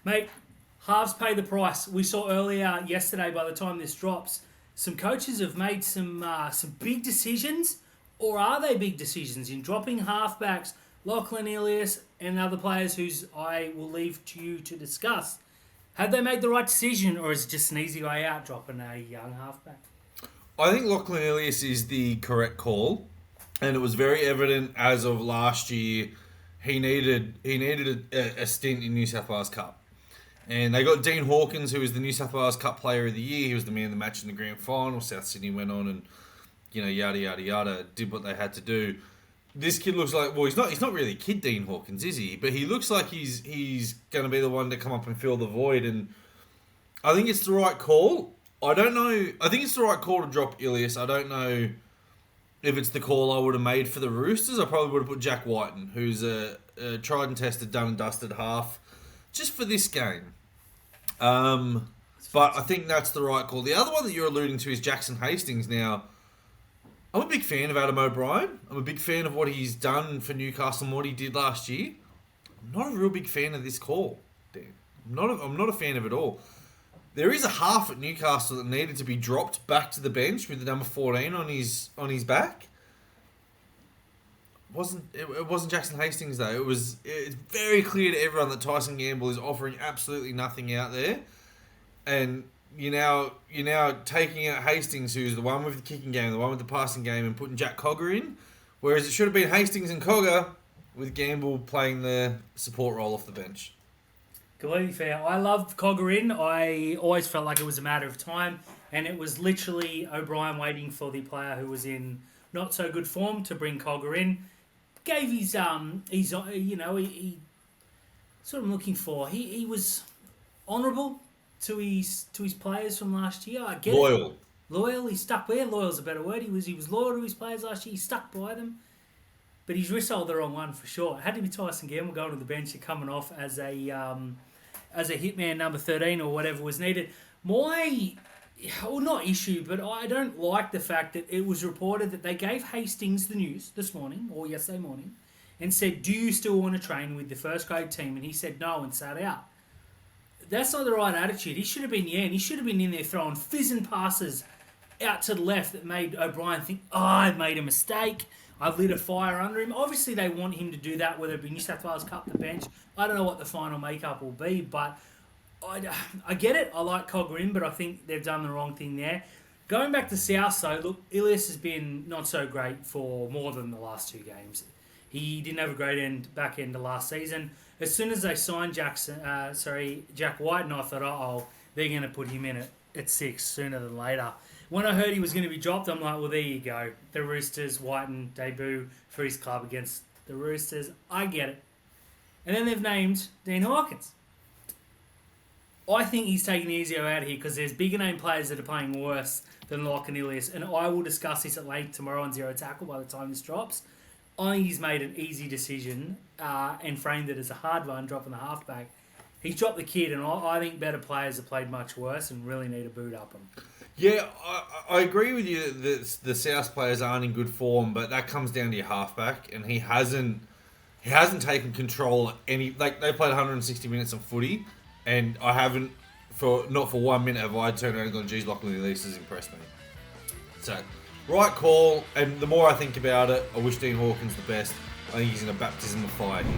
Mate, halves pay the price. We saw earlier yesterday, by the time this drops, some coaches have made some big decisions, or are they big decisions, in dropping halfbacks, Lachlan, Ilias, and other players whose I will leave to you to discuss. Have they made the right decision, or is it just an easy way out dropping a young halfback? I think Lachlan Ilias is the correct call, and it was very evident as of last year. He needed a stint in New South Wales Cup. And they got Dean Hawkins, who was the New South Wales Cup Player of the Year. He was the man of the match in the grand final. South Sydney went on and, yada yada yada, did what they had to do. This kid looks like, well, he's not really a kid, Dean Hawkins, is he? But he looks like he's going to be the one to come up and fill the void. And I think it's the right call. I don't know. I think it's the right call to drop Ilias. I don't know if it's the call I would have made for the Roosters. I probably would have put Jack Whiten, who's a tried and tested, done and dusted half, just for this game. But I think that's the right call. The other one that you're alluding to is Jackson Hastings. Now, I'm a big fan of Adam O'Brien. I'm a big fan of what he's done for Newcastle and what he did last year. I'm not a real big fan of this call, Dan. I'm not a fan of it all. There is a half at Newcastle that needed to be dropped back to the bench with the number 14 on his back. It wasn't Jackson Hastings though. It's very clear to everyone that Tyson Gamble is offering absolutely nothing out there, and you're now taking out Hastings, who's the one with the kicking game, the one with the passing game, and putting Jack Cogger in, whereas it should have been Hastings and Cogger with Gamble playing the support role off the bench. Completely fair. I loved Cogger in. I always felt like it was a matter of time, and it was literally O'Brien waiting for the player who was in not so good form to bring Cogger in. Gave his he sort of looking for. He was honourable to his players from last year. I get Loyal. it. Loyal. He stuck by. Loyal's a better word. He was loyal to his players last year. He stuck by them. But his wrist held the wrong one for sure. It had to be Tyson Gamble going to the bench and coming off as a hitman number 13 or whatever was needed. Not issue, but I don't like the fact that it was reported that they gave Hastings the news this morning, or yesterday morning, and said, do you still want to train with the first grade team? And he said no and sat out. That's not the right attitude. He should have been He should have been in there throwing fizzing passes out to the left that made O'Brien think, I've made a mistake. I've lit a fire under him. Obviously, they want him to do that, whether it be New South Wales Cup, the bench. I don't know what the final makeup will be, but I get it. I like Cogger in, but I think they've done the wrong thing there. Going back to South, though, look, Ilias has been not so great for more than the last two games. He didn't have a great back end of last season. As soon as they signed Jack Whiten, I thought, they're going to put him in at 6 sooner than later. When I heard he was going to be dropped, I'm like, well, there you go. The Roosters, Whiten debut for his club against the Roosters. I get it. And then they've named Dean Hawkins. I think he's taking the easier out here because there's bigger name players that are playing worse than Lachlan Ilias, and I will discuss this at length tomorrow on Zero Tackle by the time this drops. I think he's made an easy decision and framed it as a hard one, dropping the halfback. He's dropped the kid, and I think better players have played much worse and really need a boot up them. Yeah, I agree with you that the South players aren't in good form, but that comes down to your halfback, and he hasn't taken control at any. Like, they played 160 minutes of footy. And I haven't, not for 1 minute have I turned around and gone, geez, Lachlan Ilias has impressed me. So, right call, and the more I think about it, I wish Dean Hawkins the best. I think he's in a baptism of fire here.